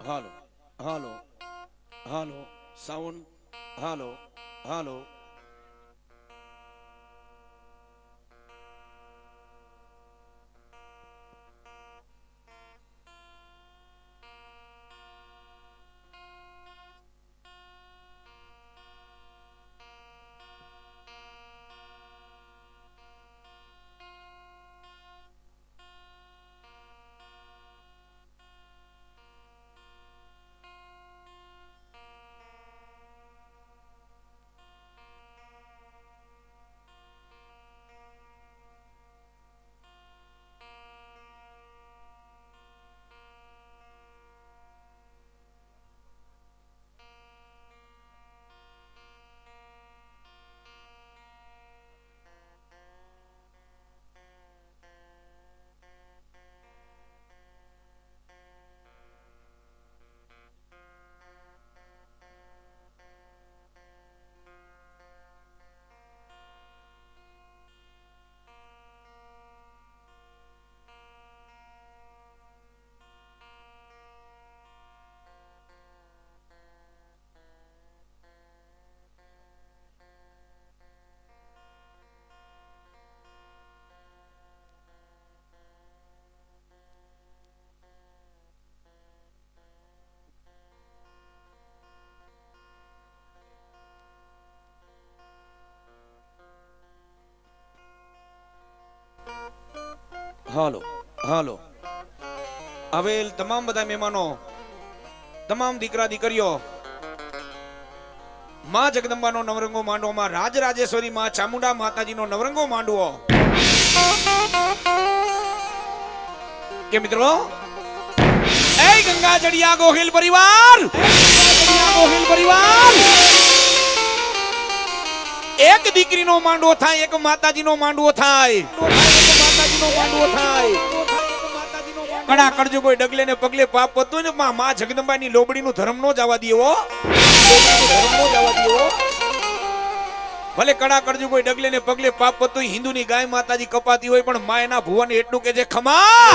હાલો હાલો હાલો sound હાલો હાલો હાલો હાલો આવેલ તમામ બધા મહેમાનો, તમામ દીકરા દીકરીઓ, માં જગદંબાનો નવરંગો માંડવો, રાજરાજેશ્વરી માં ચામુંડા માતાજીનો નવરંગો માંડવો. કે મિત્રો એ ગંગા જડિયા ગોહિલ પરિવાર, ગોહિલ પરિવાર એક દીકરીનો માંડવો થાય, એક માતાજીનો માંડવો થાય, માતાજીનો માંડવો થાય. કડા કરજો કોઈ ડગલે ને પગલે પાપ પતું ને માં જગદંબાની લોબડીનું ધર્મ નો જવા દેવો, ધર્મ નો જવા દેવો. ભલે કડા કરજો કોઈ ડગલે ને પગલે પાપ પતું, હિન્દુની ગાય માતાજી કપાતી હોય પણ માં એના ભુવાને એટલું કે છે ખમા,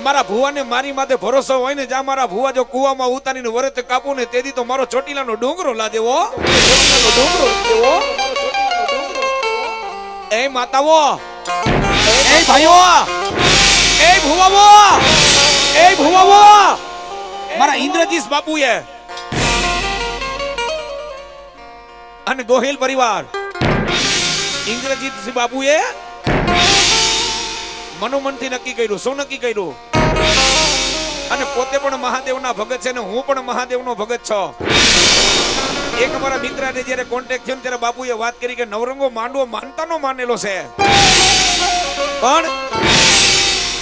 મારા ભુવાને મારી માથે ભરોસો હોય ને, જ્યાં મારા ભુવા જો કુવામાં ઉતારીને વરત કાપું ને તેથી તો મારો ચોટીલાનો ડુંગરો લાદેવો, ડુંગરો દેવો. એ માતાઓ, એ ભાઈઓ, એ ભુવાઓ, એ ભુવાઓ, મારા ઇન્દ્રજીત બાપુએ અને ગોહિલ પરિવાર ઇન્દ્રજીત બાપુએ મનોમનથી નક્કી કર્યું. શું નક્કી કર્યું? અને પોતે પણ મહાદેવના ભગત છે ને હું પણ મહાદેવનો ભગત છું. એક અમારા મિત્રને જ્યારે કોન્ટેક્ટ થયો ત્યારે બાપુએ વાત કરી કે નવરંગો માંડવો માનતાનો માનેલો છે, પણ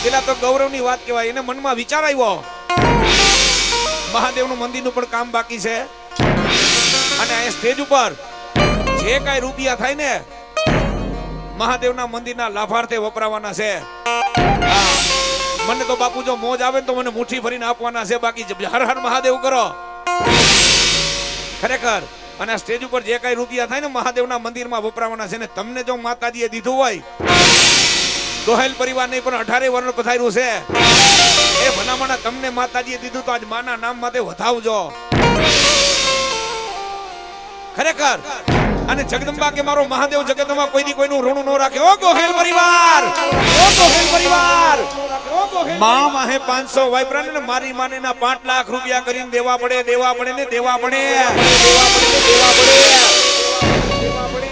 પેલા તો ગૌરવની વાત કહેવાય. એને મનમાં વિચાર આવ્યો મહાદેવનું મંદિરનું પણ કામ બાકી છે અને આ સ્ટેજ ઉપર જે કાંઈ રૂપિયા થાય ને મહાદેવના મંદિરના લાભાર્થે વપરાવાના છે. મને તો બાપુ જો મોજ આવે તો મને મુઠ્ઠી ભરીને આપવાના છે, બાકી હર હર મહાદેવ કરો ખરેખર. અને સ્ટેજ ઉપર જે કાંઈ રૂપિયા થાય ને મહાદેવના મંદિરમાં વપરાવાના છે ને તમને જો માતાજીએ દીધું હોય, ગોહિલ પરિવાર નહીં પણ 18 વર્ષ પધાર્યું છે એ ભલામણા તમને માતાજીએ દીધું તો આજ માના નામ માટે વધાવજો ખરેખર. અને જગદંબા કે મારો મહાદેવ જગતમાં કોઈ દી કોઈનું ઋણ ન રાખે. ઓ ગોહિલ પરિવાર, ઓ ગોહિલ પરિવાર, માં માહે 500 વાયબ્રાને ને મારી માને ના 5 લાખ રૂપિયા કરીને દેવા પડે, દેવા પડે ને દેવા પડે, દેવા પડે ને દેવા પડે, દેવા પડે.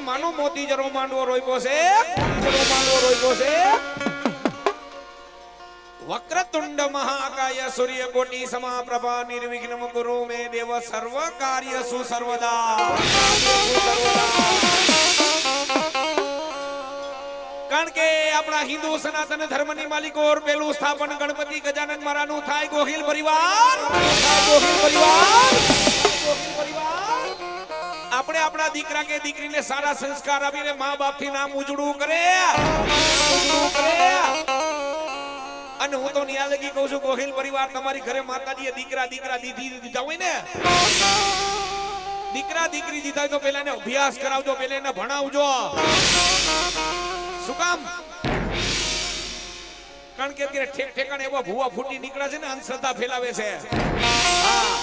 માનો મોતી જરો માંડવો રોઈકો છે, જરો માંડવો રોઈકો છે. વક્રતુંડ મહાકાય સૂર્ય કોટી સમાપ્રભા નિર્વિઘ્નમ ગુરુ મે દેવ સર્વ કાર્યસુ સર્વદા. કારણ કે આપણા હિન્દુ સનાતન ધર્મની માલિકો પેલું સ્થાપન ગણપતિ ગજાનન મહારાજનું થાય ગોહિલ પરિવાર. ગોહિલ પરિવાર, ગોહિલ પરિવાર. આપણે આપણા દીકરા કે દીકરીને સારા સંસ્કાર આપીને મા બાપ થી નામ ઉજળું કરે, ઉજળું કરે. અને હું તો નિયાલગી કહું છું, ગોહિલ પરિવાર તમારી ઘરે માતાજીએ દીકરા દીધા હોય ને, દીકરા દીકરી દીધા હોય તો પેલા એને અભ્યાસ કરાવજો, પેલા એને ભણાવજો. શું કામ? કારણ કે અત્યારે ઠેક ઠેકાણે એવા ભૂવા ફૂટી નીકળ્યા છે ને, અંધશ્રદ્ધા ફેલાવે છે. હા,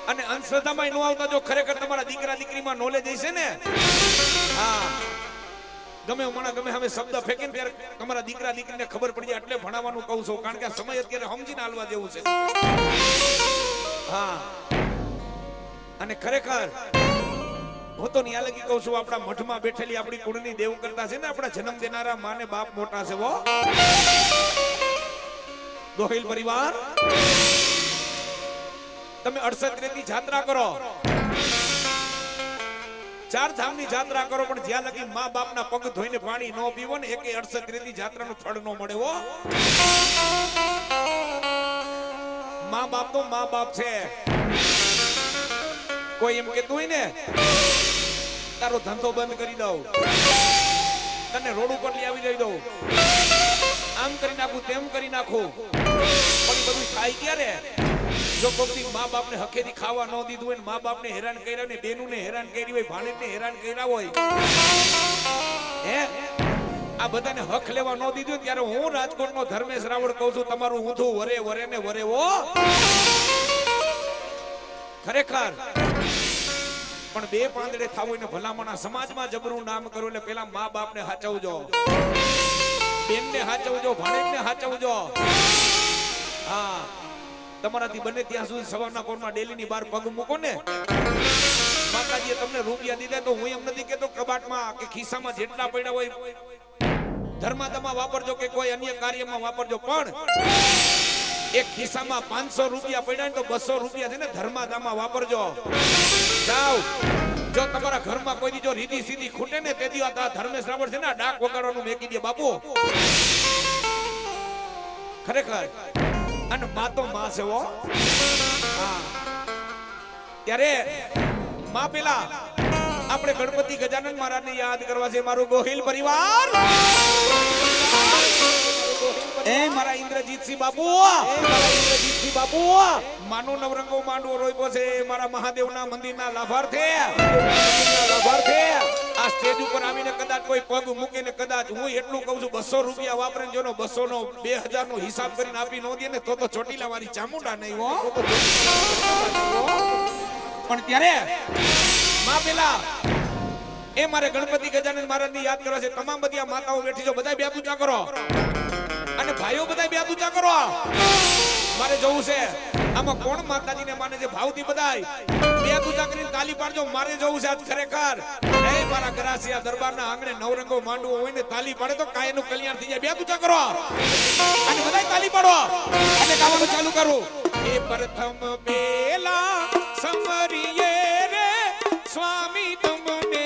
અને અંધશ્રદ્ધામાં ન આવતા જો ખરેખર તમારા દીકરા દીકરીમાં નોલેજ હશે ને, હા, ગમે મને ગમે હવે શબ્દ ફેંકે ને ત્યારે તમારા દીકરા દીકરીને ખબર પડી જાય. એટલે ભણાવવાનું કહું છું, કારણ કે આ સમય અત્યારે સમજીને હાલવા જેવું છે. હા, અને ખરેખર હું તો ન્યા લગી કહું છું, આપણા મઠમાં બેઠેલી આપણી કુળની દેવ કરતા છે ને, આપણા જન્મ દેનારા માને બાપ મોટા છે. વો ગોહિલ પરિવાર, તમે 68 ની જાત્રા કરો, 4 ધામની જાત્રા કરો, પણ જ્યાં લગી મા બાપના પગ ધોઈને પાણી ન પીવો ને, એકે 68 ની જાત્રાનું ફળ ન મળે. હો, મા બાપ તો મા બાપ છે. કોઈ એમ કેતું હોય ને તારો ધંધો બંધ કરી દઉં, તને રોડ ઉપર લઈ આવી દઉં, આમ કરી નાખું, તેમ કરી નાખું, પણ બધું થાય ક્યારે? જો કોઈ મા બાપને હકેથી ખાવા ન દીધું હોય, મા બાપને હેરાન કર્યા ને, બેનુને હેરાન કરી હોય, ભાણેજને હેરાન કર્યા હોય, હે આ બધાને હક લેવા ન દીધું, ત્યારે હું રાજકોટનો ધર્મેશ રાવળ કહું છું, તમારું ઊંધું વરે વરે ને વરે. વો ખરેખર પણ બે પાંદડે થાવ ને ભલામણા સમાજમાં જબરું નામ કરો. એટલે પેલા મા બાપને હાચવજો, બેનને હાચવજો, ભાણેજને હાચવજો. હા, તમારાથી બને ત્યાં સુધી સવારના કોરમાં ડેલીની બહાર પગ મૂકો ને. માતાજીએ તમને રૂપિયા દીધા તો હું એમ નથી કેતો કબાટમાં કે ખિસ્સામાં જેટલા પડ્યા હોય ધર્માદામાં વાપરજો કે કોઈ અન્ય કાર્યમાં વાપરજો, પણ એક ખિસ્સામાં 500 રૂપિયા પડ્યા તો 200 રૂપિયા છે ને ધર્માદામાં વાપરજો. જાવ, જો તમારા ઘરમાં કોઈ જો રીધી સીધી ખૂટે ને, તેથી આ ધર્મેશ રાવળ છે ને ડાક વગાડવાનું મેકી દે બાપુ. ખરેખર અને માં તો માં છે. હો, હા, ત્યારે માં પેલા આપણે ગણપતિ ગજાનન મહારાજને યાદ કરવા છે. મારું ગોહિલ પરિવાર, એ મારા ઇન્દ્રજીતસિંહ બાપુ, ઇન્દ્રજીતસિંહ બાપુ, માનો નવરંગો માંડવો રોઈકો છે. મારા મહાદેવના મંદિરના લાભાર્થે, આ સ્ટેજ ઉપર આવીને કદાચ કોઈ પગ મૂકીને કદાચ હું એટલું કહું છું 200 રૂપિયા વાપરે, જોનો 200 નો 2000 નો હિસાબ કરીને આપી નો દે ને તો ચોટીલા વાળી ચામુંડા નહીં. હો, પણ ત્યારે માં પેલા એ મારે ગણપતિ ગજાનન મહારાજની યાદ કરવા છે. તમામ બધી આ માતાઓ બેઠી છો, બધા બે પૂજા કરો, અને ભાઈઓ બધા બે પૂજા કરો. મારે જોવું છે આમાં કોણ માતાજીને માને છે, ભાવથી બધાય બે પૂજા કરીને તાલી પાડજો. મારે જોવું છે આજ ખરેખર એ મારા ગરાસિયા દરબારના આંગણે નવરંગો માંડવો હોય ને તાલી પાડે તો કાયનું કલ્યાણ થઈ જાય. બે પૂજા કરો અને બધાય તાલી પાડો અને ગાવાનું ચાલુ કરું. એ પ્રથમ બેલા સમરીએ રે સ્વામી તમને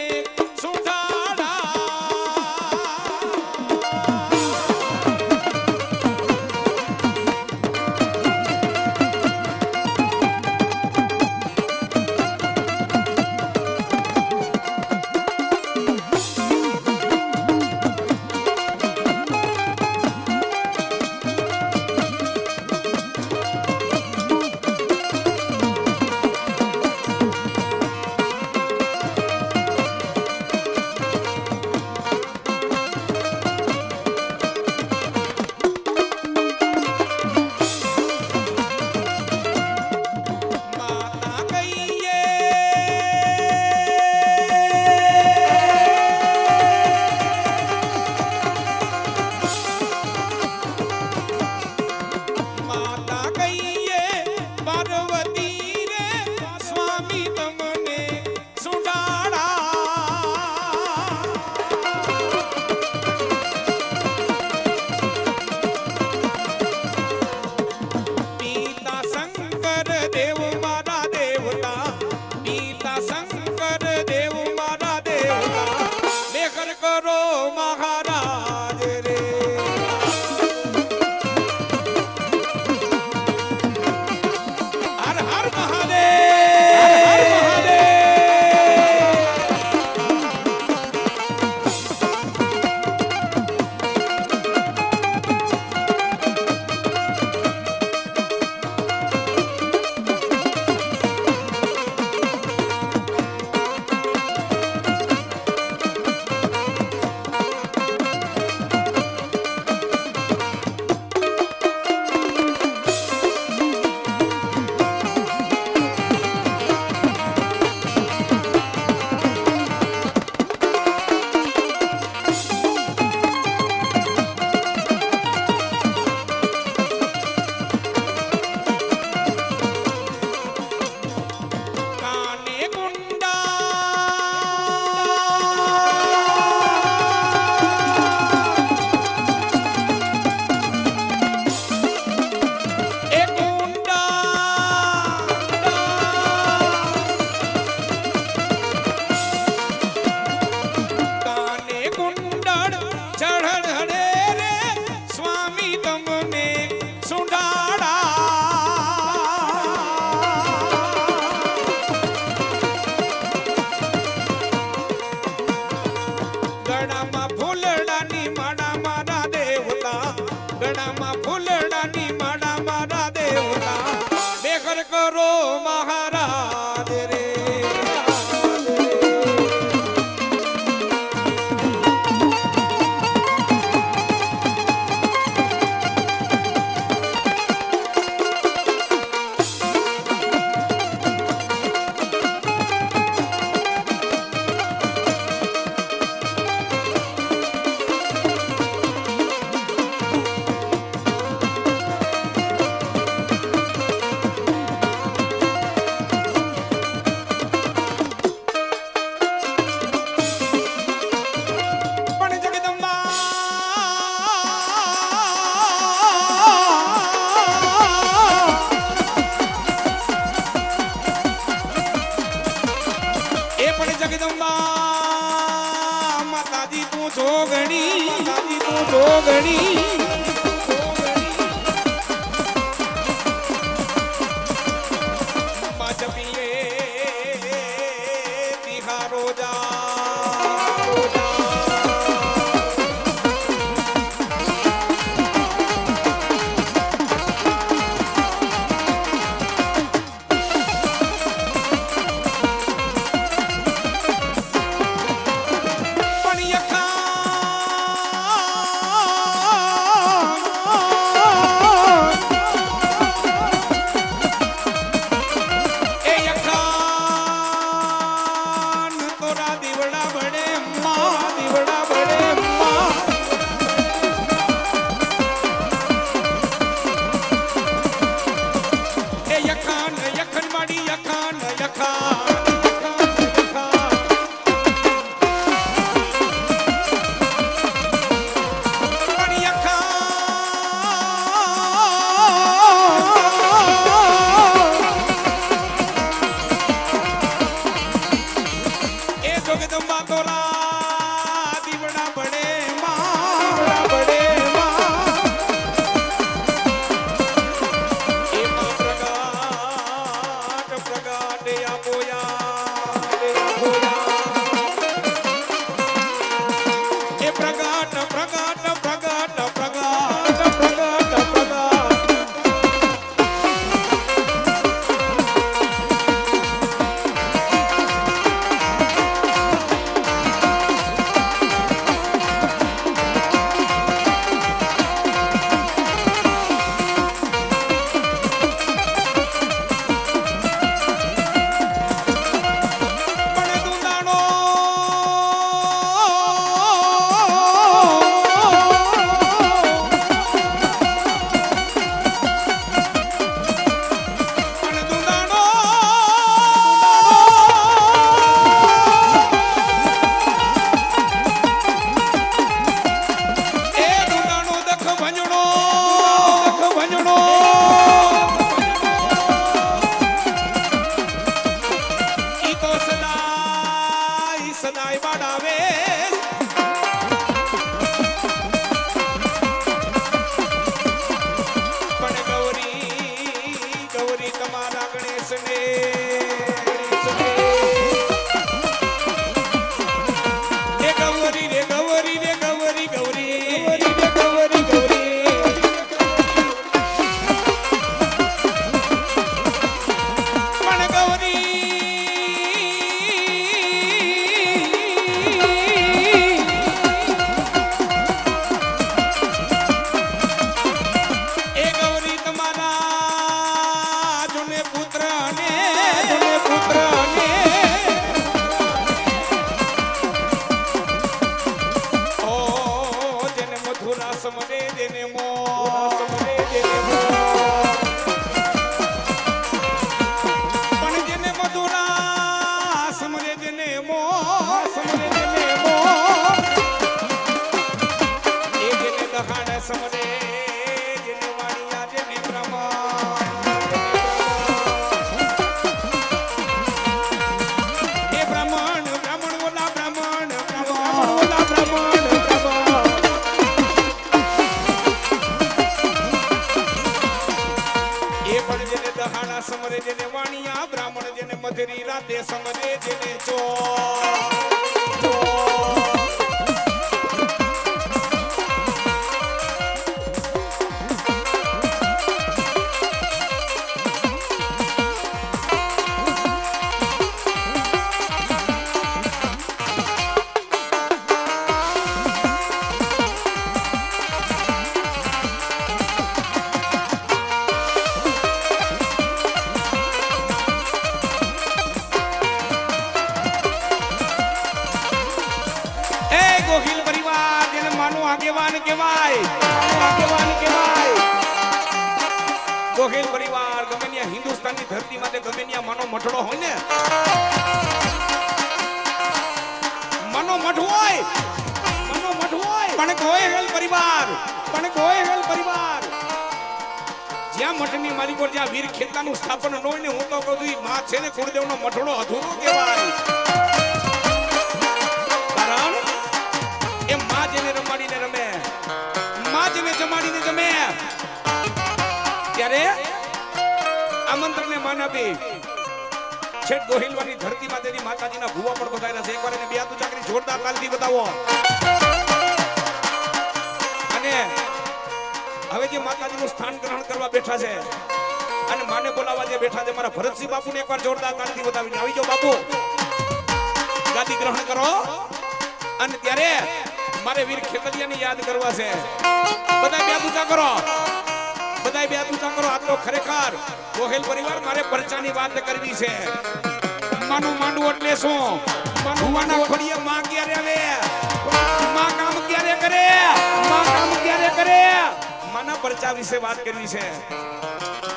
જોગણી માતાજી તું જોગણી બાજપીએ તિહારો જા સમરે જેને વાણિયા બ્રાહ્મણ જેને મધરી રાતે સમરે જેને ચો ગોહિલ પરિવાર ગમે ત્યાં હિન્દુસ્તાનની ધરતી માટે ગમે ત્યાં માનો મઠડો હોય ને માનો મઠ હોય પણ ગોહિલ પરિવાર જ્યાં મઠની માલિકો જ્યાં વીર ખેતલાનું સ્થાપન ન હોય ને હું તો કહું છું માં છે ને કુળદેવનો મઠડો અધૂરો કહેવાય કારણ એ આમંત્રણને માન આપી છેક ગોહિલવાની ધરતીમાં તેની માતાજીના ભુવા પણ પધાર્યા છે. એકવાર એને બે હાથ ચાકરી જોરદાર તાલથી બતાવો. અને હવે જે માતાજીનું સ્થાન ગ્રહણ કરવા બેઠા છે અને માને બોલાવવા જે બેઠા છે મારા ભરતસિંહ બાપુને એકવાર જોરદાર તાલથી બતાવીને આવી જાઓ બાપુ, ગાદી ગ્રહણ કરો. અને ત્યારે મારે વીર ખેતલિયાને યાદ કરવા છે. બધા બે ઊંચા કરો, બધા બે ઊંચા કરો. આ તો ખરેખર ગોહિલ પરિવાર મારે પરચાની વાત કરવી છે. માનું માંડવું એટલે શું? માનુવાના ખોડીએ માં ક્યારે આવે? માં કામ ક્યારે કરે? માં કામ ક્યારે કરે? માના પરચા વિશે વાત કરવી છે.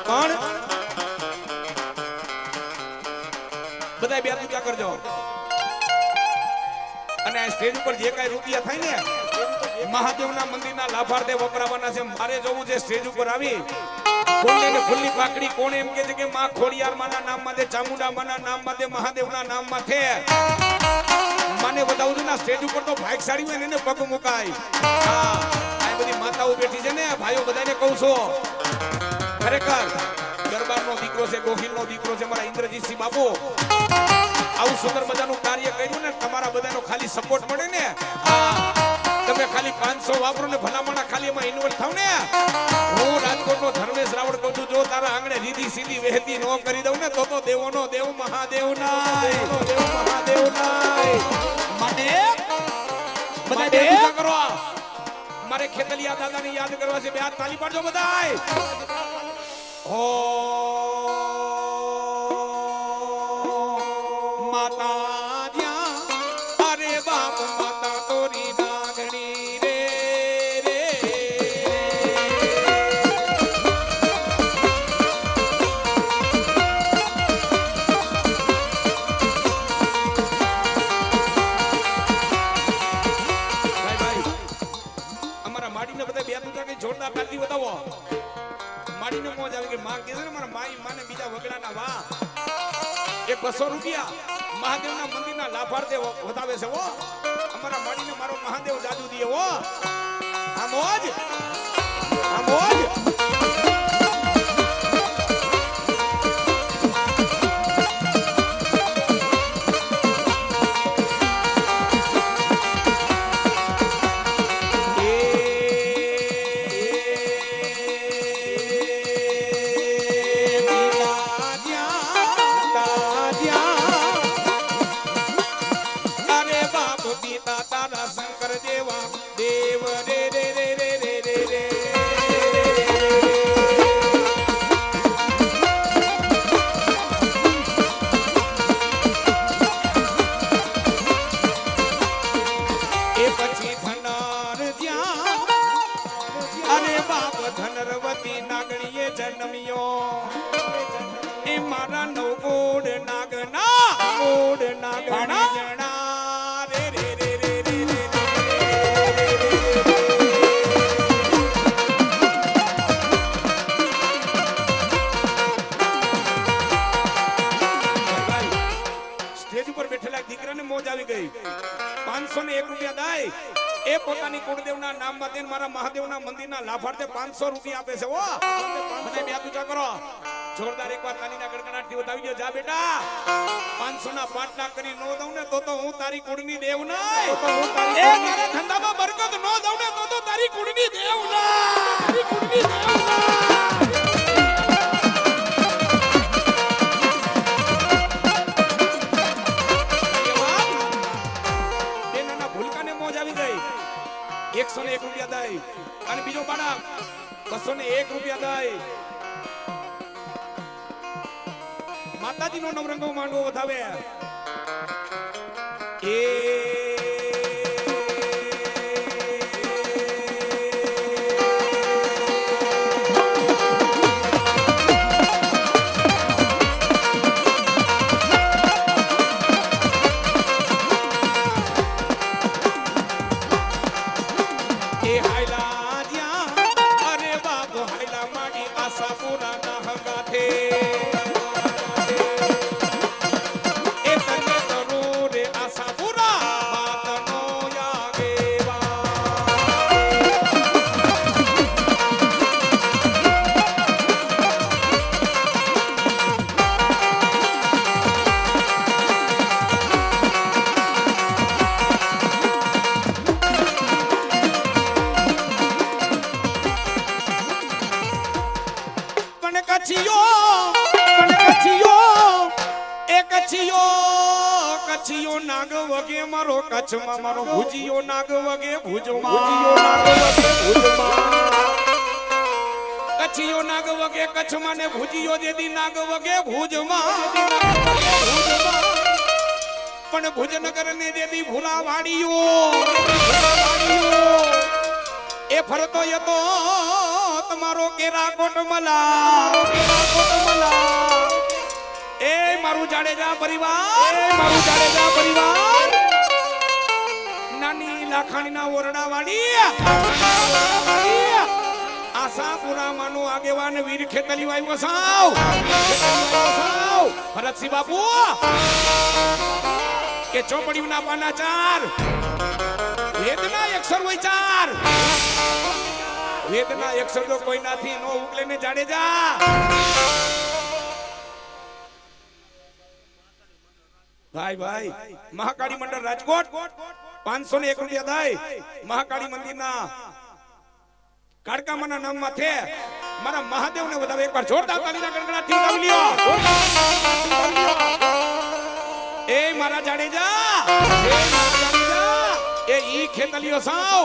પણ બધા બે ઊંચા કરજો. અને આ સ્ટેજ ઉપર જે કાંઈ રૂપિયા થાય ને મહાદેવના મંદિરના લાભાર્થે વપરાવાના છે. મારે જોવું છે સ્ટેજ ઉપર આવી ફૂલને ફૂલની પાકડી. કોણ એમ કે છે કે માં ખોડિયાર માના નામ માં, ચામુંડા માના નામ માં, મહાદેવના નામ માં છે. માને બતાવું છું ના સ્ટેજ ઉપર તો ભાગશાળી હોય ને એને પગ મુકાય. હા, આ બધી માતાઓ બેઠી છે ને ભાઈઓ, બધાને કહું છું ખરેખર દરબારનો દીકરો છે, ગોહિલનો દીકરો છે મારા ઇન્દ્રજીતસિંહ બાપુ. આવું સુંદર મજાનું કાર્ય કર્યું ને તમારા બધાનો ખાલી સપોર્ટ મળે ને, તમે ખાલી 500 વાપરો ને ભલામણા ખાલી એમાં ઇન્વોલ્વ થાવ ને. હું રાજકોટનો ધર્મેશ રાવળ કહું છું, જો તારા આંગણે રીધી સીધી વહેતી ન કરી દઉં ને તો દેવોનો દેવ મહાદેવ નાય, દેવ મહાદેવ નાય. મને બધા બેઠા કરો. મારે ખેતલિયા દાદાને યાદ કરવા છે. બે હાથ તાલી પાડજો બધાય. હો માતા જ્યાં, અરે બાપ માતા તોરી નાગણી રે રે. ભાઈ અમારા માડીને બધા બે તું કઈ જોરદાર તાલી બતાવો. માડીને મોજ આવી ગઈ. માં કીધું ને મારા માઈ માને બીજા વગડાના વાહ. એ 200 રૂપિયા મહાદેવના મંદિરના લાભાર્થે વધાવે છે. ઓ અમારા માડીને મારો મહાદેવ જાદુ દીએ. ઓ આ મોજ, આ મોજ. ધનરવતી નાગણીએ જન્મ્યો. એ મારા નવગોડ નાગના, ગોડ નાગણા જણા રે રે રે રે રે રે. સ્ટેજ ઉપર બેઠેલા દીકરાને મોજ આવી ગઈ. 501 રૂપિયા દાય. એ પોતાની કુળદેવના નામમાં તેને મારા મહાદેવના મંદિરના લાભાર્થે 500 રૂપિયા આપે છે. ઓ મને બે ઊંચા કરો. જોરદાર એકવાર તાલીના ગડગડાટથી વધાવી દો. જા બેટા, 500 ના પાટલા કરી નો દઉં ને તો હું તારી કુળની દેવ નહીં. એ મારા ધંધામાં બરકત નો દઉં ને તો તારી કુળની દેવ નહીં. તારી કુળની દેવ નહીં. બેનાના ભૂલકાને મોજ આવી ગઈ. 101 રૂપિયા દાય. અને બીજો બાળક 201 રૂપિયા દાય. માતાજીનો નવરંગો માંડવો વધાવે. એ કચ્છિયો નાગ વગે મારો કચ્છમાં મારો ભુજિયો નાગ વગે ભુજમાં કચ્છિયો નાગ વગે કચ્છમાં ને ભુજિયો જેદી નાગ વગે ભુજમાં પણ ભુજનગર ને જેદી ભૂરાવાડીઓ એ ફરતો યતો તમારો કેરાકોટ મલા એ મારું જાડેજા પરિવાર નાની લાખાણીના ઓરડા વાડી આશાપુરા માનો આગેવાન વીર ખેતલી આવ્યો સાવ ભરતસિંહ બાપુ કે ચોપડીના પાના 4 વેદના 104 વેદના 100 જો કોઈ નાથી નો ઉકલે ને જાડેજા ભાઈ મહાકાળી મંડળ રાજકોટ 501 રૂપિયા દાય મહાકાળી મંદિરના કાળકામાના નામ માથે મારા મહાદેવને વધારે એકવાર જોરદાર તાલીના ગણગણાટથી ઉડાવી લ્યો એ મારા જાડેજા એ ઈ ખેતલિયો સાવ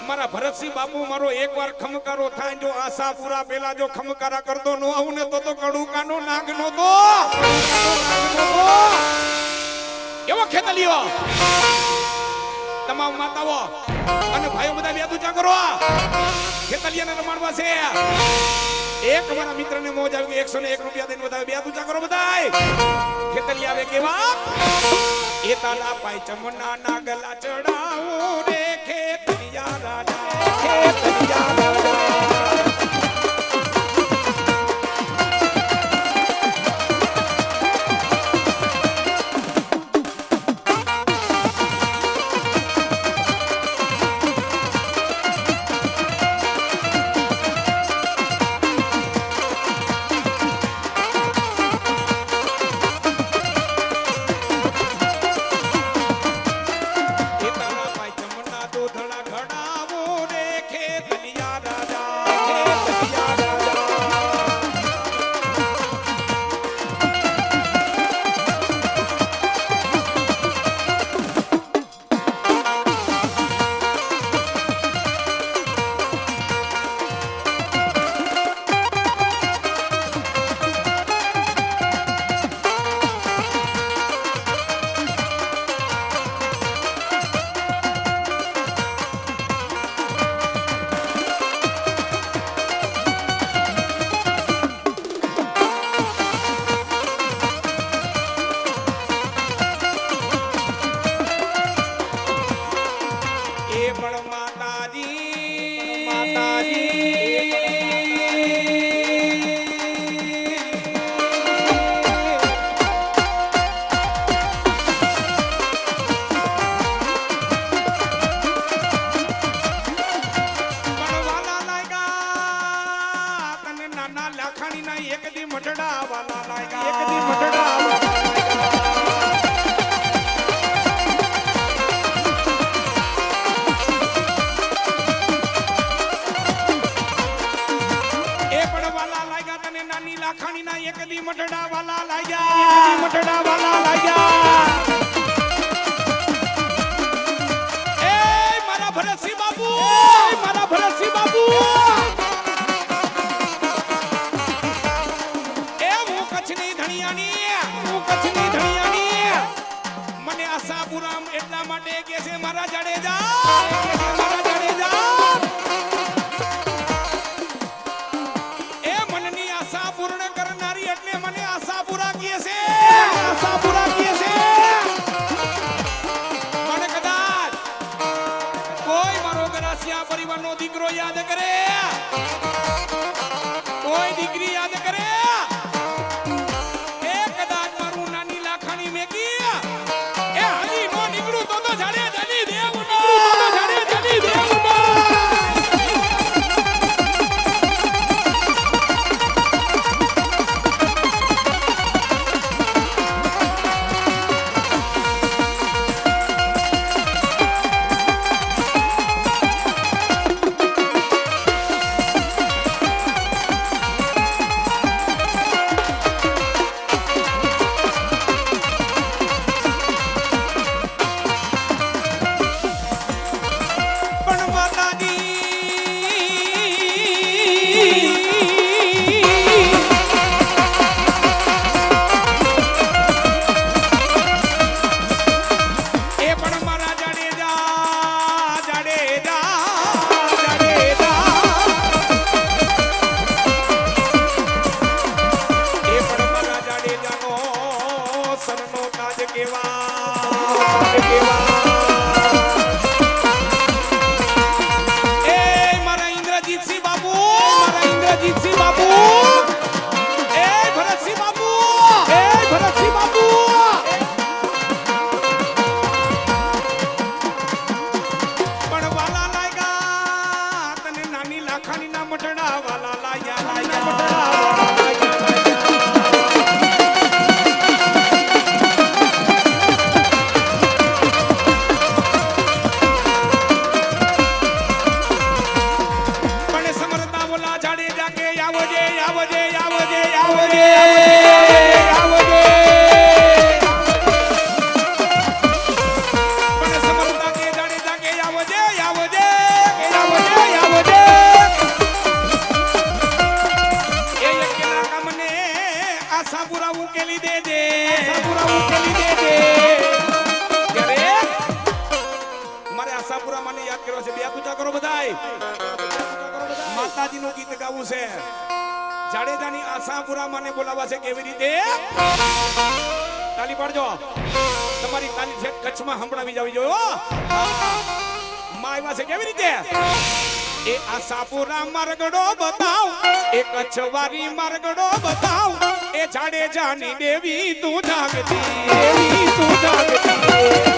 મારા ભરતસિંહ બાપુ મારો એકવાર ખમકારો થાય જો આશાપુરા પેલા જો ખમકારા કરતો નો આવું ને તો કડુકાનો નાગ નો તો એવો ખેતલિયો તમામ માતાઓ અને ભાઈઓ બધા બે દુચા કરો ખેતલિયાને રમાડવા છે એક મારા મિત્રને મોજ આવી 101 રૂપિયા દઈને બધા બે દુચા કરો બધાય ખેતલિયા આવે કેવા એ તાલા પાઈ ચમના નાગલા ચડાવો રે ખેતલિયા રાજા અજીતસિંહ બાપુ એ ભરતસિંહ બાપુ એ ભરતસિંહ બાપુ પણ વાલા લાગ્યા તને નાની લાખાની ના મટડા વાલા લાગ્યા માતાજીનું ગીત ગાવું છે જાડેજાની આશાપુરા માને બોલાવા છે કેવી રીતે તાલી પાડજો તમારી તાલી છે કચ્છમાં સંભળાવી જાવી જોઈએ માં આવ્યા છે કેવી રીતે એ આશાપુરા માર્ગડો બતાવ એ કચ્છવારી માર્ગડો બતાવ એ જાડેજાની દેવી તું જાગતી દેવી તું જાગતી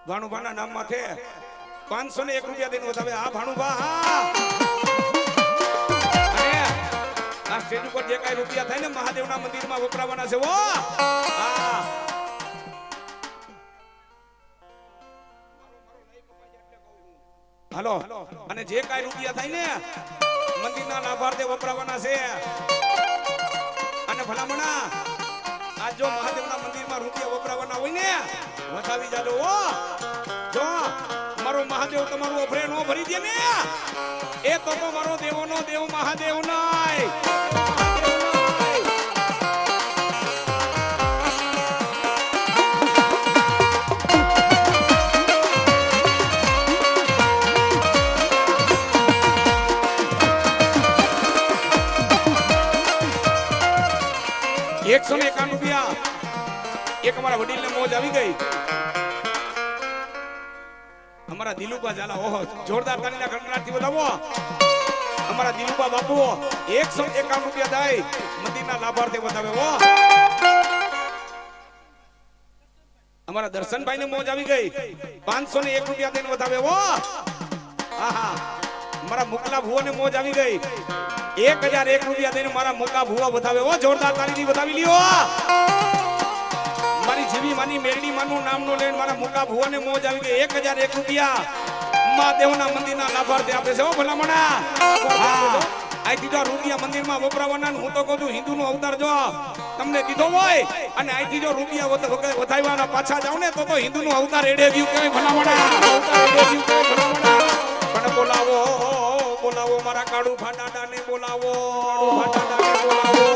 ભાણુભાના નામ માથે 501 રૂપિયા દઈને વધાવે આ ભાણુભા અને આ સ્ટેજ ઉપર જે કાઈ રૂપિયા થાય ને મહાદેવના મંદિરમાં વપરાવાના છે ઓ હા હાલો અને જે કાઈ રૂપિયા થાય ને મંદિરના લાભાર્થે વપરાવાના છે અને ભલામણા આજ જો મહાદેવના મંદિરમાં રૂપિયા વપરાવાના હોય ને વધાવી જાજો ઓ જો મારો મહાદેવ તમારું ઓફરે નો ભરી દે ને એ તો મારો દેવોનો દેવ મહાદેવ નાય ₹151 એક અમારા વડીલ ને મોજ આવી ગઈ અમારા દિલુબા ઝાલા ઓહો જોરદાર તાલીના ગણગણાટથી વધાવો અમારા દિલુબા બાપુ ₹151 દાય મંદિરના લાભાર્થે વધાવે ઓ અમારા દર્શનભાઈ ને મોજ આવી ગઈ ₹501 દઈને વધાવે ઓ આહા મારા મુકલા ભુવા ને મોજ આવી ગઈ ₹1001 દઈને મારા મુકા ભુવા વધાવે ઓ જોરદાર તાલીથી વધાવી લ્યો મારી જીવી માની મેરડી માનું નામ નો લઈને મારા મુકા ભુવા ને મોજ આવી ગઈ ₹1001 મહાદેવના મંદિરના લાભાર્થે આપે છે ઓ ભલામણા આઈથી જો રૂપિયા મંદિરમાં વપરાવાના હું તો કહું છું હિન્દુનો અવતાર જો તમને દીધો હોય અને આઈથી જો રૂપિયા વધારવાના પાછા જાવ ને તો હિન્દુનો અવતાર એડે વ્યૂ કહેવાય ભલામણા અવતાર એડે વ્યૂ કહેવાય ભલામણા પણ બોલાવો બોલાવો મારા કાળુ ફાટાડાને બોલાવો ફાટાડાને બોલાવો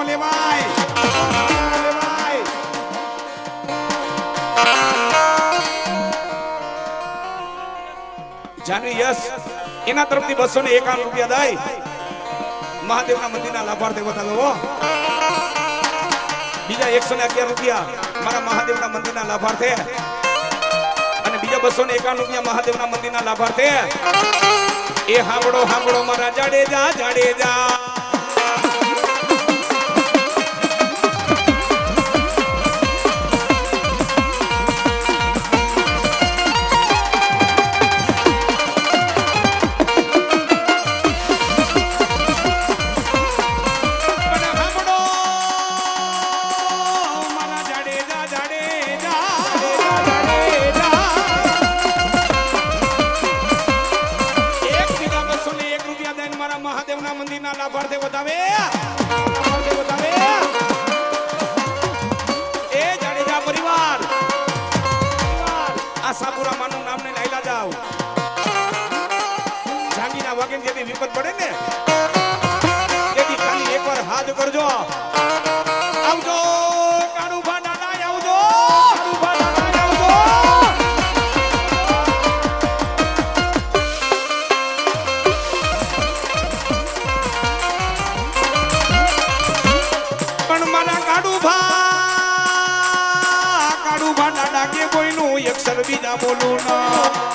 લેવાય જાનવી યસ એના તરફથી 251 રૂપિયા દાય મહાદેવના મંદિરના લાભાર્થે બતાવો બીજા 111 રૂપિયા મારા મહાદેવના મંદિરના લાભાર્થે અને બીજા 251 રૂપિયા મહાદેવના મંદિરના લાભાર્થે એ હાંભળો મારા જાડેજા મહાદેવના મંદિરના લાભાર્થે બતાવે એ જાડેજા પરિવાર આશાપુરા માનું નામ ને લાયલા જાવ જાંગીના વાગે જેથી વિપત પડે ને તેથી ખાલી એકવાર હાથ કરજો આવજો કાળુભા દાદા આવજો કાળુભા દાદા કે કોઈનું અક્ષર બીજા બોલું ના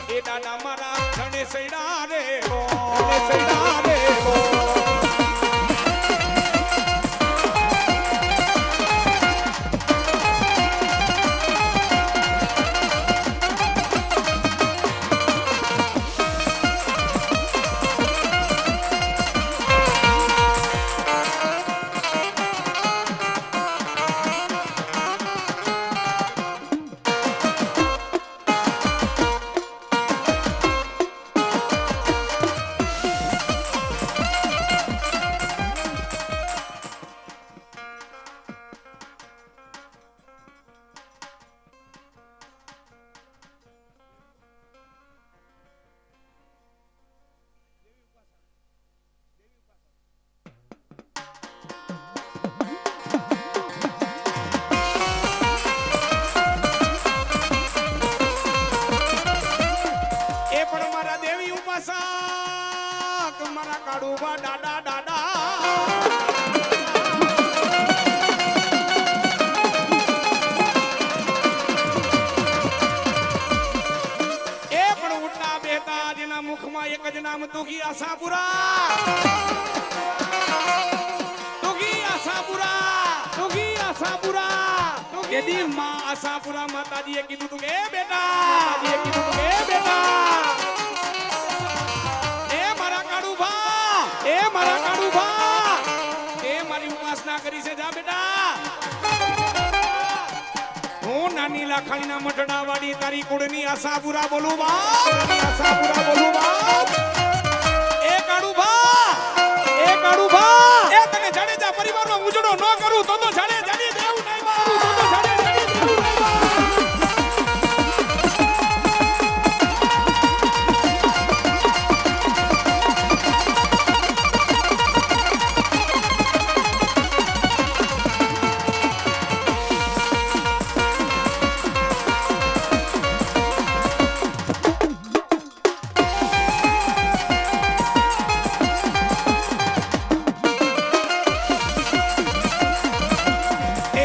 એ દાદા મારા ધણે સૈડા રે મારા કાળુભા દાદા એ પણ ઉઠતા બેતા જેના મુખમાં એક જ નામ દુખી આશાપુરા यदि माँ आशापुरा माता जी कीधु તું એ બેટા એ મારા કાળુભા એ મારી ઉપાસના કરી છે જા બેટા હું નાની લાખાણીના મઠડા વાળી તારી કુળની આશાપુરા બોલું બાપ એ કાળુભા એ તને જાડેજા પરિવારનો ઉજળો ન કરું તો જાડે જાડી દેવું નહીં બાપ એ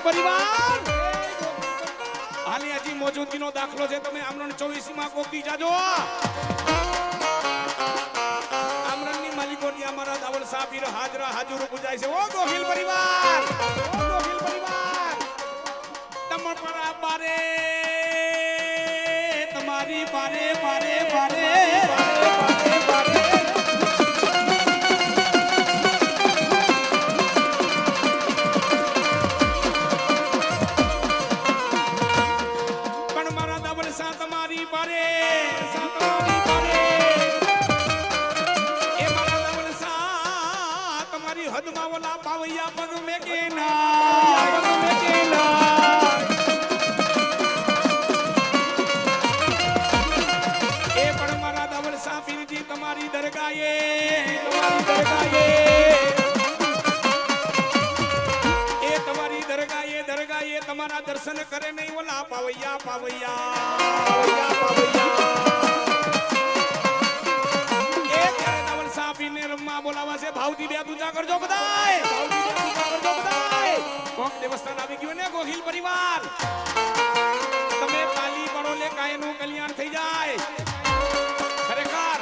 પરિવાર હાલે હજી મોજૂદગીનો દાખલો છે તમે આમરણ 24 માં કોક દી જાજો આમરણની માલિકોની અમારા દાવલ સાબીર હાજરા હાજર પૂજાય છે ઓ ગોહિલ પરિવાર તમારા બારે તમારી બારે બારે બારે તમારા દર્શન કરે નહીં ઓલા પાવૈયા પાવૈયા એક દાવલ સાપીને રમવા બોલાવા છે ભાવથી બે પૂજા કરજો બધાય કોક દેવસ્થાન આવી ગયું ને ગોહિલ પરિવાર તમે તાલી પડો લે કાયનું કલ્યાણ થઈ જાય ખરેખર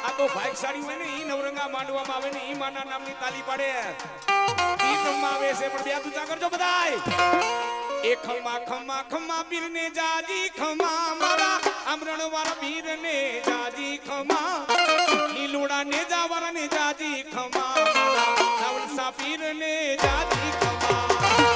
આ તો ભાગશાળી હોય ને ઈ નવરંગા માંડવામાં આવે ને ઈ માના નામની તાલી પાડે ઈ રમવા આવે છે પણ બે પૂજા કરજો બધાય એ ખમા ખમા ખમા પીરને જાજી ખમા મારા આમરણ વાળા પીરને જાજી ખમા લીલુડા ને જાવરા ને જાજી ખમા મારા દાવલસા પીરને જાજી ખમા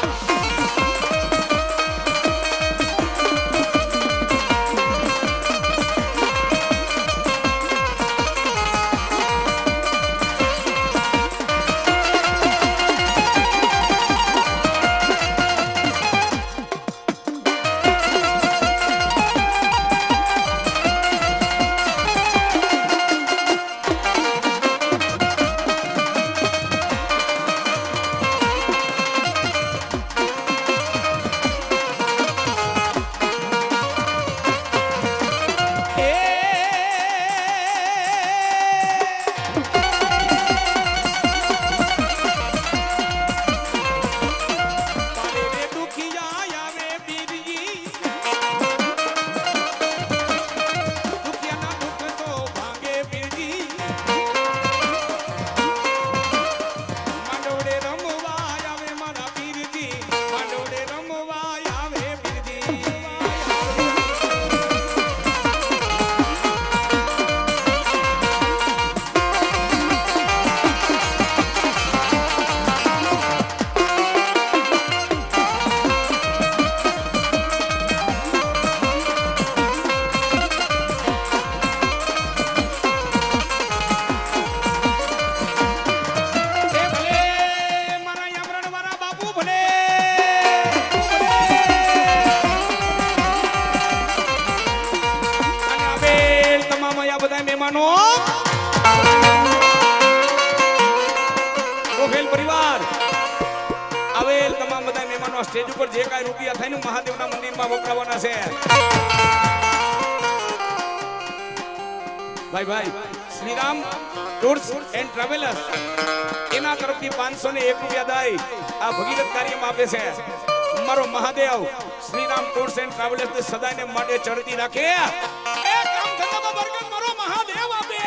સ્ટેજ ઉપર જે કાંઈ રૂપિયા થાય ને મહાદેવના મંદિરમાં વપરાવાના છે ભાઈ શ્રીરામ ટૂર્સ એન્ડ ટ્રાવેલર્સ એના તરફથી 501 રૂપિયા દાય આ ભગીરથ કાર્યમાં આપે છે મારો Mahadev Shriram tours and travellers સદાયને માટે ચડતી રાખે એ કામ ધંધામાં બરકત મારો મહાદેવ આપે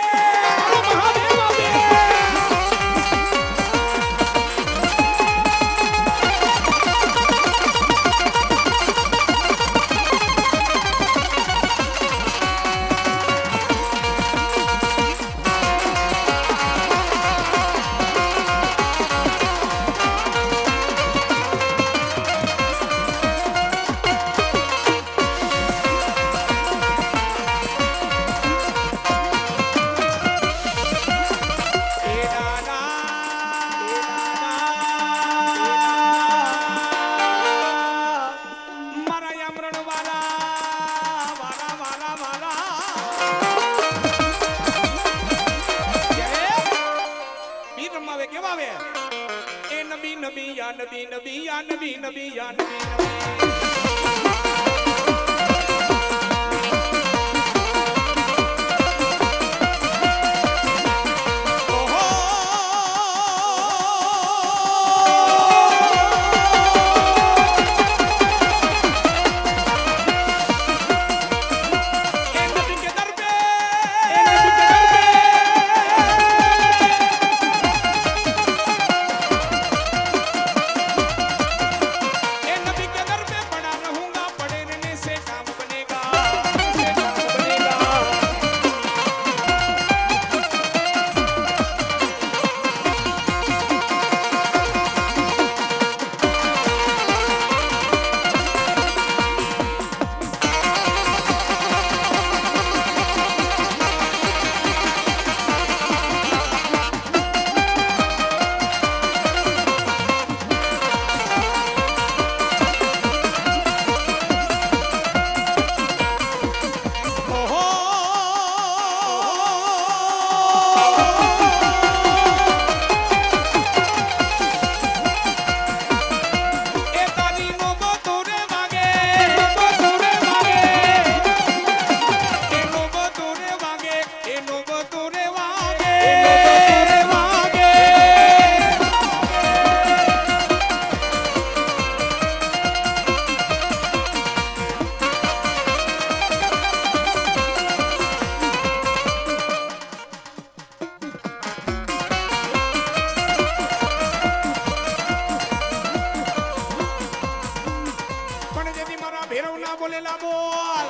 ના બોલેલા બોલ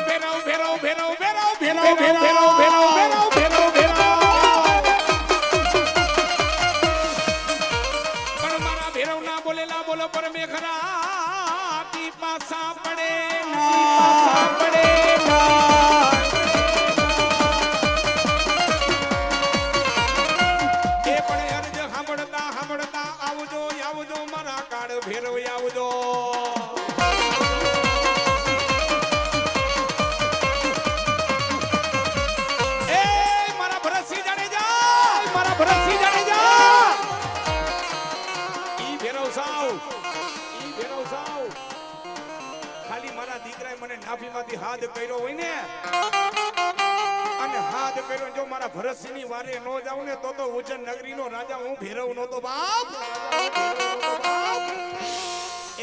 ભેરવ ભેરવ ભેરવ ભેરવ ભેરવ ભેરવ ભેરવ ભેરવ ભેરવ ભેરવ પણ મારા ભેરવ ના બોલેલા બોલો પર મેઘરા તી પાસા પડે ભેરવ આવજો એ મારા ભરતસિંહ જાડેજા ઈ ભેરવ સાવ ખાલી મારા દીકરાએ મને નાભીમાંથી હાથ કર્યો હોય ને અને હાથ કર્યો જો મારા ભરતસિંહની વારે નો જાવ ને તો ઉજ્જૈન નગરીનો રાજા હું ભેરવ નહોતો બાપ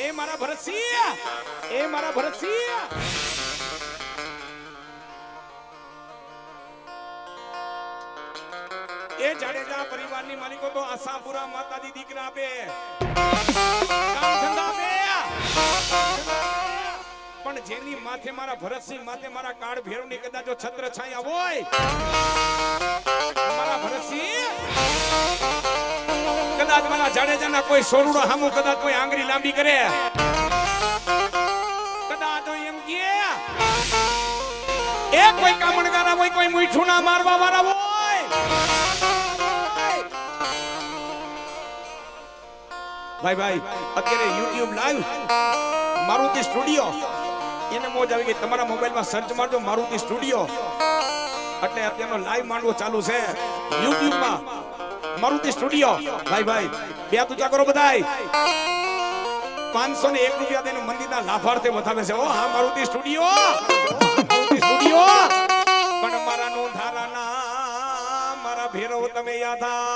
એ મારા ભરતસિંહ એ જાડેજા પરિવારની માલિકો તો આશાપુરા માતાજી દીકરા આપે કામ ધંધા આપે પણ જેની માથે મારા ભરતસિંહ માથે મારા કાળ ભેરવની કદાચ જો છત્ર છાયા હોય મારા ભરતસિંહ કદાચ મારા જાડેજાના કોઈ સોરડો હામું કદાચ કોઈ આંગળી લાંબી કરે કદાચ એમ કે એ કોઈ કામણગારા હોય કોઈ મીઠું ના મારવા વાળા હોય ભાઈ અત્યારે YouTube લાઈવ મારુતિ સ્ટુડિયો એને મોજ આવી ગઈ તમારા મોબાઈલમાં સર્ચ મારજો મારુતિ સ્ટુડિયો એટલે અત્યારનો લાઈવ માંડવો ચાલુ છે YouTube માં મારુતિ સ્ટુડિયો ભાઈ બે તુજા કરો બધાય 501 રૂપિયા દઈને મંદિરના લાભાર્થે બતાવે છે ઓ હા મારુતિ સ્ટુડિયો પણ મારા નો ધારાના મારા ભેરવ તમે યાદા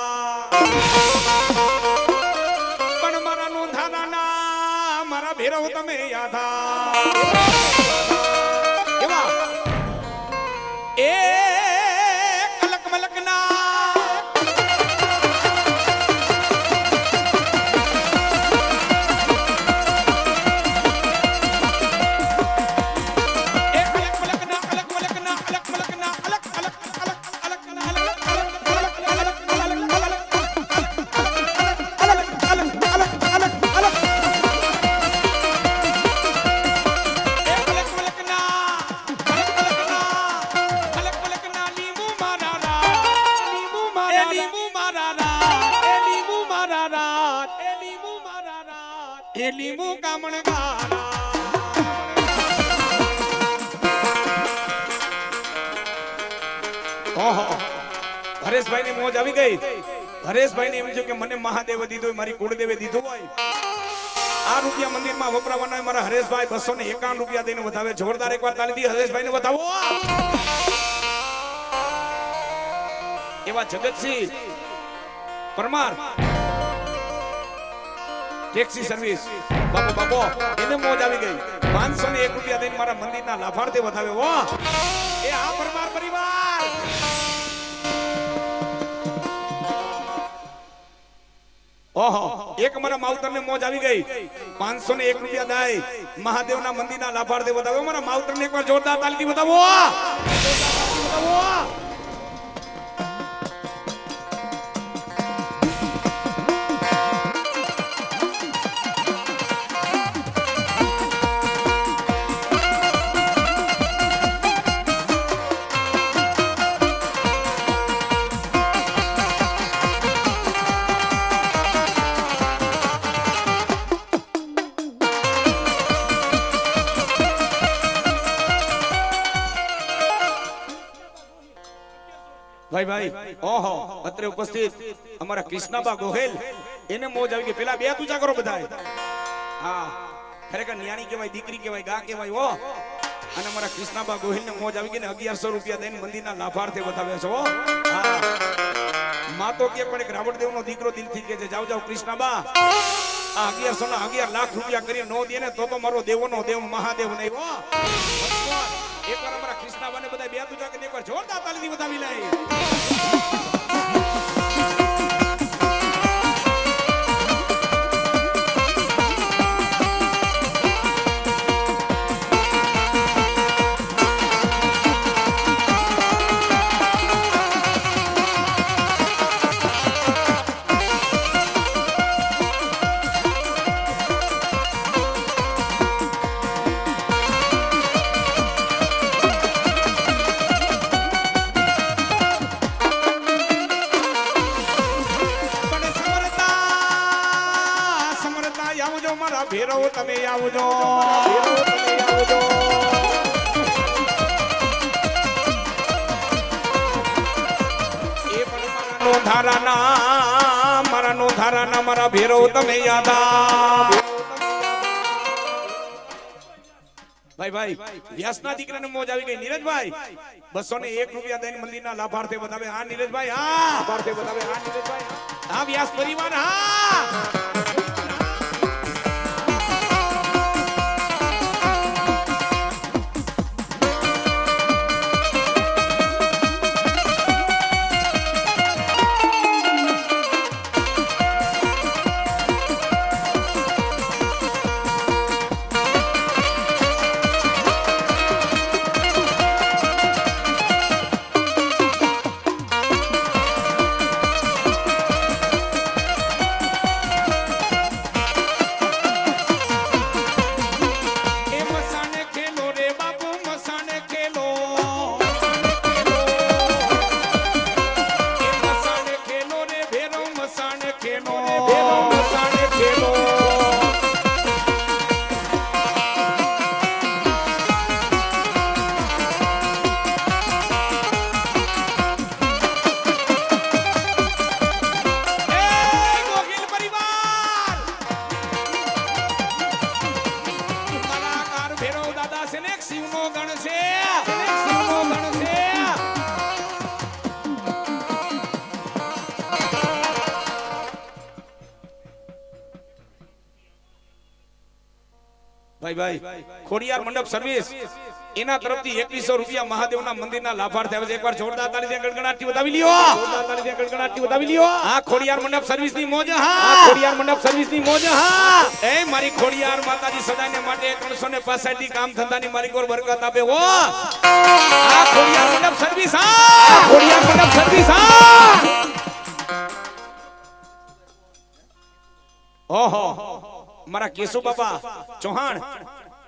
પણ મારા નો ધારાના મારા ભેરવ તમે યાદા કેવા એ કલક મલકના હરેશભાઈ ની મોજ આવી ગઈ હરેશભાઈ ને એમ છે કે મને મહાદેવ દીધો મારી કુળદેવે દીધો હોય આ રૂપિયા મંદિરમાં વપરાવાના મારા હરેશભાઈ 251 રૂપિયા દઈને વધાવે જોરદાર એકવાર તાળી દી હરેશભાઈ ને વધાવો એવા જગતસિંહ પરમાર ટેક્સી સર્વિસ બાપો એને મોજ આવી ગઈ 501 રૂપિયા દઈને મારા મંદિરના લાભાર્થે વધાવે હો એ આ પરમાર પરિવાર ઓહો એક મારા માવતરને મોજ આવી ગઈ 501 રૂપિયા દાય મહાદેવના મંદિરના લાભાર્થે વધાવે મારા માવતરને એકવાર જોરદાર તાલીથી વધાવો ભાઈ ઓહો અત્રે ઉપસ્થિત અમારા કૃષ્ણાબા ગોહેલ એને મોજ આવી ગઈ પેલા બે તુજા કરો બધાય હા ખરેખર ન્યાણી કહેવાય દીકરી કહેવાય ગા કહેવાય ઓ અને અમારા કૃષ્ણાબા ગોહેલ ને મોજ આવી ગઈ ને 1100 રૂપિયા દઈને મંદિરના લાભાર્થે બતાવે છે ઓ હા માં તો કે પણ એક રાવણદેવ નો દીકરો દિલથી કહે છે જાવ કૃષ્ણાબા આ 1100 ના 11 લાખ રૂપિયા કરી નો દે ને તો મારો દેવનો દેવ મહાદેવ નહીં ઓ એકવાર અમારા કૃષ્ણાબાને બધા બે તુજા કરીને એકવાર જોરદાર તાલીથી વધાવી લે આવજો મારા ભેરવ તમે આવજો એ પણ મારા નો ધારાના મારા ભેરવ તમે યાદ ભાઈ વ્યાસના દીકરાને મોજ આવી ગઈ નીરજભાઈ 201 રૂપિયા દઈને મંદિરના લાભાર્થે બતાવે હા નીરજભાઈ હા લાભાર્થે બતાવે હા નીરજભાઈ હા વ્યાસ પરિવાર હા ભાઈ ખોડિયાર મંડપ સર્વિસ એના તરફથી 2100 રૂપિયા મહાદેવના મંદિરના લાભાર્થે આવે છે એકવાર જોરદાર તાળીથી ગણગણાટથી વધાવી લ્યો જોરદાર તાળીથી ગણગણાટથી વધાવી લ્યો હા ખોડિયાર મંડપ સર્વિસની મોજ હા ખોડિયાર મંડપ સર્વિસની મોજ હા એ મારી ખોડિયાર માતાજી સદાને માટે 365 થી કામ ધંધાની મારી કોર બરકત આપે હો આ ખોડિયાર મંડપ સર્વિસ હા ખોડિયાર મંડપ સર્વિસ હા ઓહો મારા કેશુ બાપા ચૌહાણ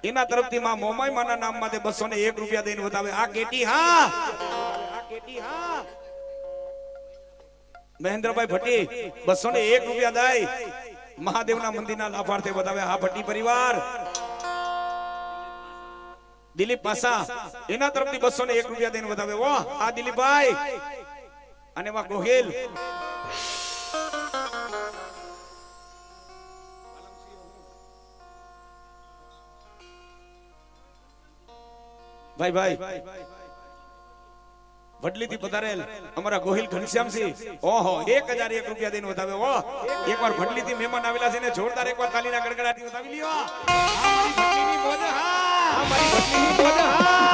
એના તરફથી માં મોમાઈ માના નામ માટે 201 રૂપિયા દઈને બતાવે આ કેટી હા મહેન્દ્રભાઈ ભટ્ટી 201 રૂપિયા દાય મહાદેવના મંદિરના લાભાર્થે બતાવે આ ભટ્ટી પરિવાર દિલીપ પાસા એના તરફથી 201 રૂપિયા દઈને બતાવે વાહ આ દિલીપભાઈ અને વાહ ગોહિલ ભાઈ વડલીથી પધારેલ અમારા ગોહિલ ઘનશ્યામસિંહ ઓહો 1001 રૂપિયા દઈને વધાવે ઓ એકવાર વડલીથી મહેમાન આવેલા છે ને જોરદાર એકવાર તાલીના ગડગડાટી વધાવી લ્યો આ મારી વડલીની મોજ હા આ મારી વડલીની મોજ હા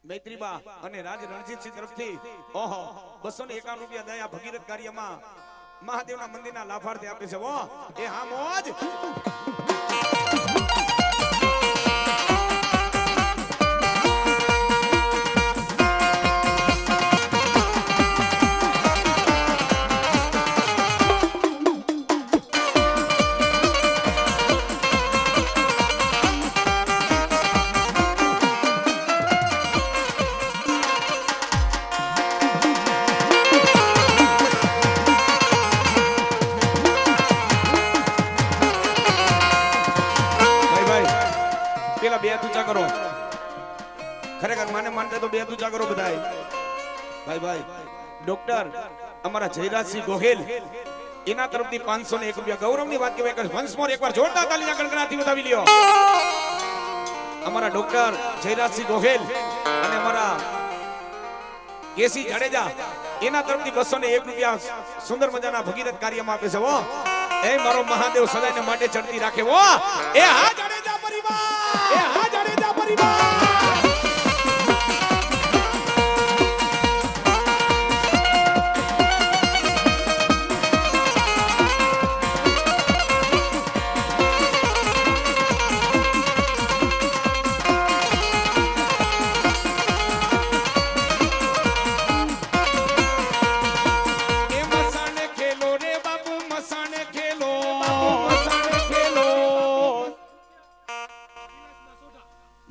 મૈત્રીબા અને રાજ રણજીતસિંહ તરફથી ઓહો 251 રૂપિયા દયા ભગીરથ કાર્યમાં મહાદેવના મંદિરના લાભાર્થે આપે છે ઓ એ હા મોજ બે તુચા કરો ખરેખર માને માનતા તો બે તુચા કરો બધાય ભાઈ ડોક્ટર અમારા જયરાજસિંહ ગોહિલ એના તરફથી 501 રૂપિયા ગૌરવની વાત કહેવાય વંશ મોર એકવાર જોરદાર તાલીના ગણગણાથી વધાવી લ્યો અમારા ડોક્ટર જયરાજસિંહ ગોહિલ અને અમારા કેસી જાડેજા એના તરફથી 201 રૂપિયા સુંદર મજાના ભગીરથ કાર્યમાં આપે છે ઓ એ મારો મહાદેવ સદાયને માટે ચડતી રાખે ઓ એ હા જાડેજા પરિવાર એ હા જાડેજા પરિવાર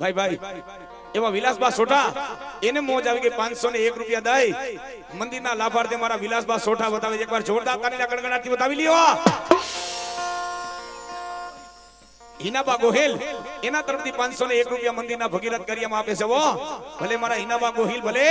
ભાઈ એવા વિલાસબા સોઠા એને મોજ આવી ગઈ 501 રૂપિયા દઈ મંદિરના લાભાર્થે મારા વિલાસબા સોઠા બતાવે એકવાર જોરદાર તાલીના ગણગણાટથી બતાવી લ્યો હિનાબા ગોહિલ એના તરફથી 501 રૂપિયા મંદિરના ભગીરથ કાર્યમાં આપે છે વો ભલે મારા હિનાબા ગોહિલ ભલે